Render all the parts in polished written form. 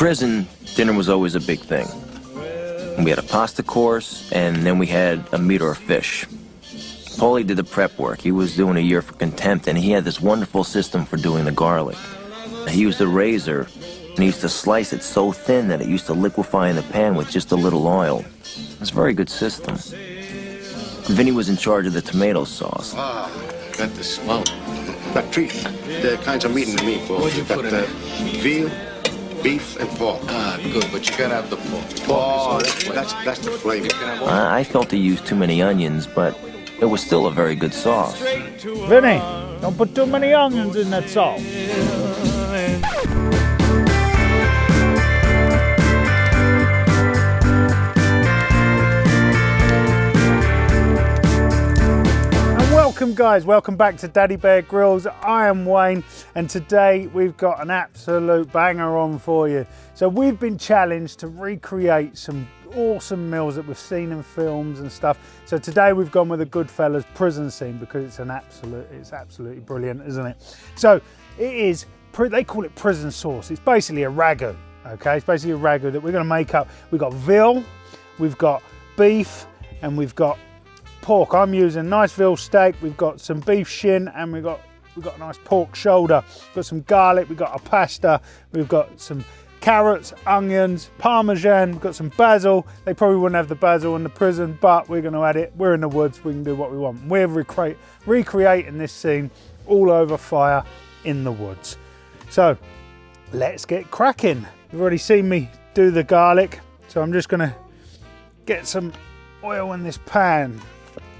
prison, dinner was always a big thing. We had a pasta course, and then we had a meat or a fish. Paulie did the prep work. He was doing a year for contempt, and he had this wonderful system for doing the garlic. He used a razor, and he used to slice it so thin that it used to liquefy in the pan with just a little oil. It was a very good system. Vinny was in charge of the tomato sauce. Ah, got the smell. Got three kinds of meat in the meatball. What'd you put in it? Veal, beef, and pork. Ah, good, but you gotta have the pork. Oh, that's the flavor. I felt he used too many onions, but it was still a very good sauce. Vinny, don't put too many onions in that sauce. Welcome guys, welcome back to Daddy Bear Grills. I am Wayne, and today we've got an absolute banger on for you. So we've been challenged to recreate some awesome meals that we've seen in films and stuff. So today we've gone with a Goodfellas prison scene because it's absolutely brilliant, isn't it? So it is, they call it prison sauce. It's basically a ragu, okay? It's basically a ragu that we're gonna make up. We've got veal, we've got beef, and we've got pork. I'm using nice veal steak, we've got some beef shin, and we've got a nice pork shoulder. We've got some garlic, we've got a pasta, we've got some carrots, onions, parmesan, we've got some basil. They probably wouldn't have the basil in the prison, but we're going to add it. We're in the woods, we can do what we want. We're recreating this scene all over fire in the woods. So let's get cracking. You've already seen me do the garlic, so I'm just going to get some oil in this pan.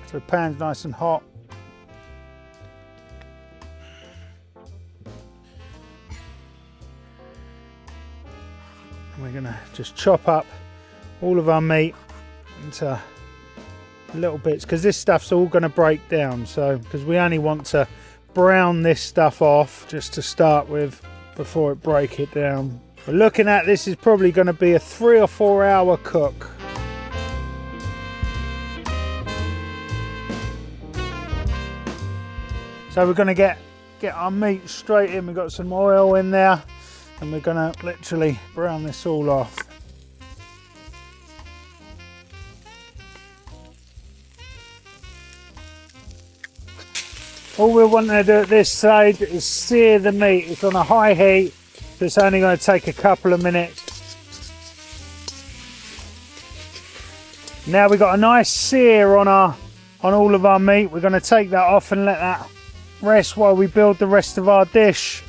So the pan's nice and hot. And we're gonna just chop up all of our meat into little bits, because this stuff's all gonna break down. So, because we only want to brown this stuff off just to start with before it break it down. We're looking at this is probably gonna be a 3 or 4 hour cook. So we're going to get our meat straight in. We've got some oil in there, and we're going to literally brown this all off. All we're wanting to do at this stage is sear the meat. It's on a high heat, so it's only going to take a couple of minutes. Now we've got a nice sear on all of our meat. We're going to take that off and let that rest while we build the rest of our dish.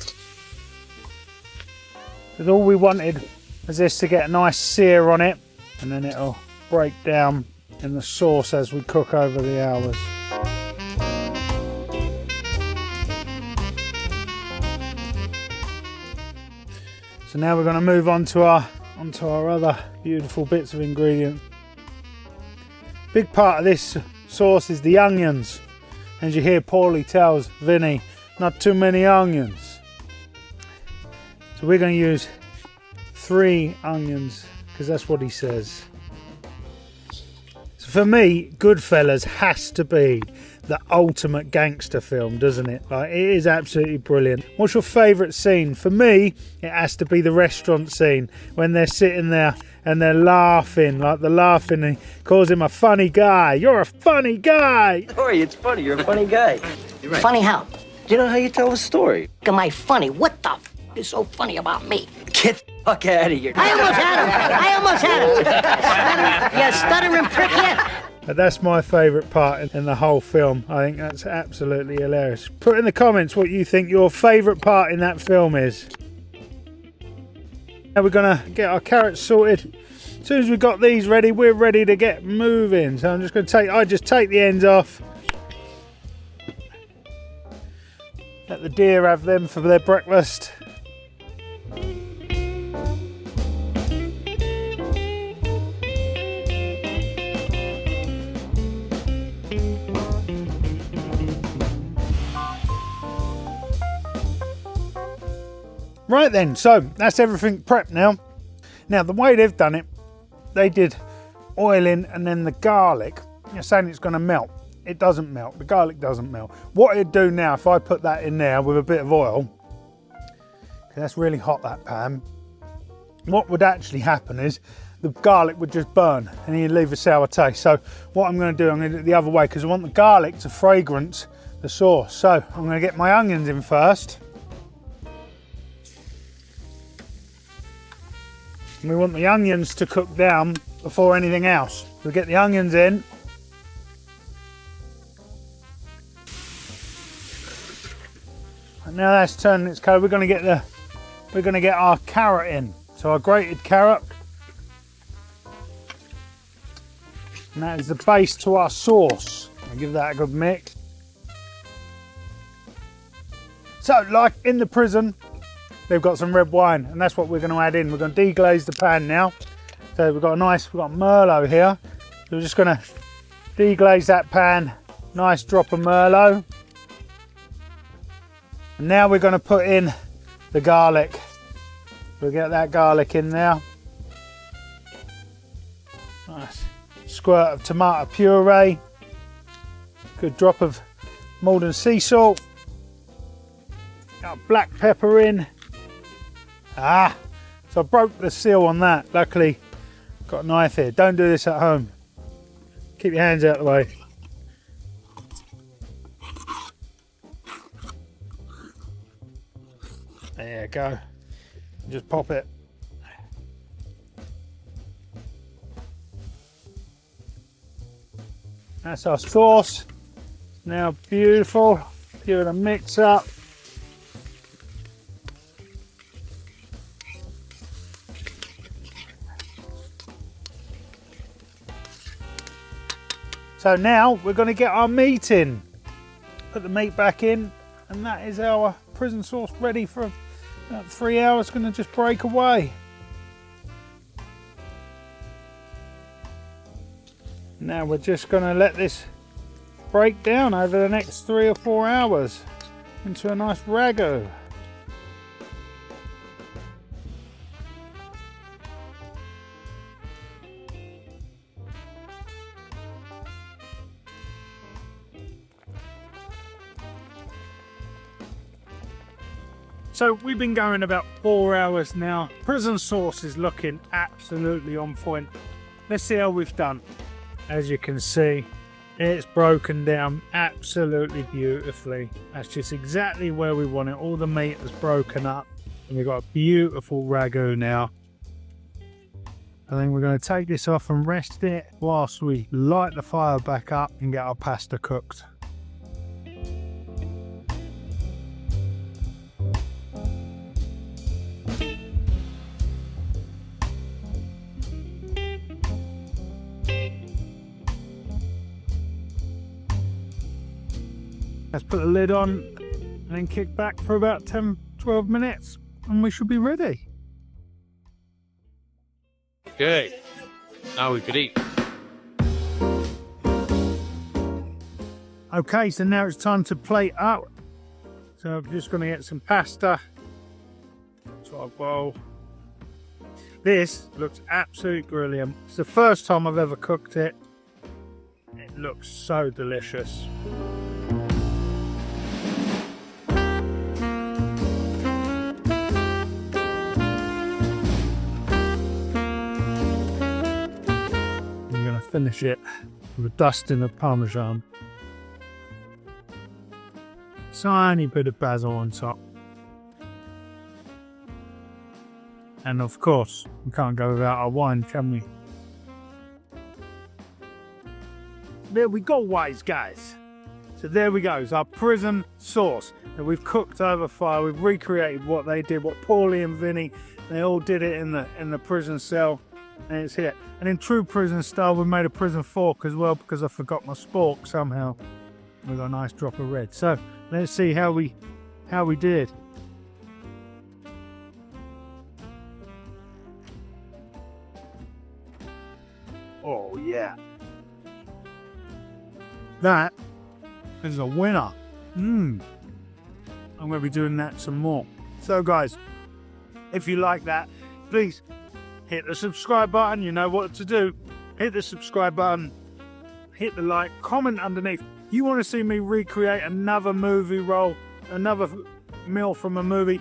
Because all we wanted is this to get a nice sear on it, and then it'll break down in the sauce as we cook over the hours. So now we're going to move on to our other beautiful bits of ingredients. Big part of this sauce is the onions. As you hear, Paulie tells Vinny, not too many onions. So we're going to use 3 onions, because that's what he says. So for me, Goodfellas has to be the ultimate gangster film, doesn't it? Like, it is absolutely brilliant. What's your favourite scene? For me, it has to be the restaurant scene, when they're sitting there and they're laughing, like they're laughing, and he calls him a funny guy. You're a funny guy. Sorry, it's funny. You're a funny guy. You're right. Funny how? You know how you tell a story. Am I funny? What the f is so funny about me? Get the fuck out of here. I almost had him. You stuttering prick here. But that's my favourite part in the whole film. I think that's absolutely hilarious. Put in the comments what you think your favourite part in that film is. Now we're going to get our carrots sorted. As soon as we've got these ready, we're ready to get moving. So I'm just going to I just take the ends off. Let the deer have them for their breakfast. Right then, so that's everything prepped now. Now the way they've done it, they did oil in and then the garlic. You're saying it's going to melt. It doesn't melt. The garlic doesn't melt. What it'd do now, if I put that in there with a bit of oil, because that's really hot, that pan, what would actually happen is the garlic would just burn and you'd leave a sour taste. So what I'm going to do, I'm going to do it the other way because I want the garlic to fragrance the sauce. So I'm going to get my onions in first. And we want the onions to cook down before anything else. We get the onions in. And now that's turning its colour, we're going to get our carrot in. So our grated carrot. And that is the base to our sauce. I'll give that a good mix. So, like in the prison, they've got some red wine, and that's what we're going to add in. We're going to deglaze the pan now. So we've got Merlot here. So we're just going to deglaze that pan. Nice drop of Merlot. And now we're going to put in the garlic. We'll get that garlic in there. Nice squirt of tomato puree. Good drop of Maldon sea salt. Got black pepper in. So I broke the seal on that. Luckily, got a knife here. Don't do this at home. Keep your hands out of the way. There you go. Just pop it. That's our sauce. Now beautiful. Give it a mix up. So now we're going to get our meat in. Put the meat back in, and that is our prison sauce ready for about 3 hours. Going to just break away. Now we're just going to let this break down over the next 3 or 4 hours into a nice ragu. So we've been going about 4 hours now. Prison sauce is looking absolutely on point. Let's see how we've done. As you can see, it's broken down absolutely beautifully. That's just exactly where we want it. All the meat is broken up and we've got a beautiful ragu now. I think we're going to take this off and rest it whilst we light the fire back up and get our pasta cooked. Let's put the lid on and then kick back for about 10-12 minutes and we should be ready. Okay, now we could eat. Okay, so now it's time to plate up. So I'm just going to get some pasta to our bowl. This looks absolutely brilliant. It's the first time I've ever cooked it. It looks so delicious. Finish it with a dusting of Parmesan. Tiny bit of basil on top. And of course, we can't go without our wine, can we? There we go, wise guys. So there we go, it's our prison sauce that we've cooked over fire. We've recreated what they did, what Paulie and Vinny, they all did it in the prison cell. And it's here. And in true prison style, we made a prison fork as well because I forgot my spork somehow. We got a nice drop of red. So let's see how we did. Oh yeah, that is a winner. I'm going to be doing that some more. So guys, if you like that, please hit the subscribe button. You know what to do. Hit the subscribe button, hit the like, comment underneath. You want to see me recreate another movie role, another meal from a movie?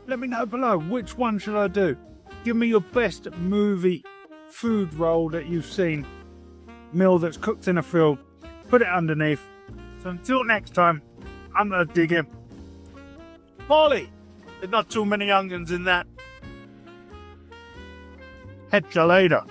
Let me know below. Which one should I do? Give me your best movie food roll that you've seen. Meal that's cooked in a field. Put it underneath. So until next time, I'm gonna dig in. Paulie, there's not too many onions in that. Catch you later.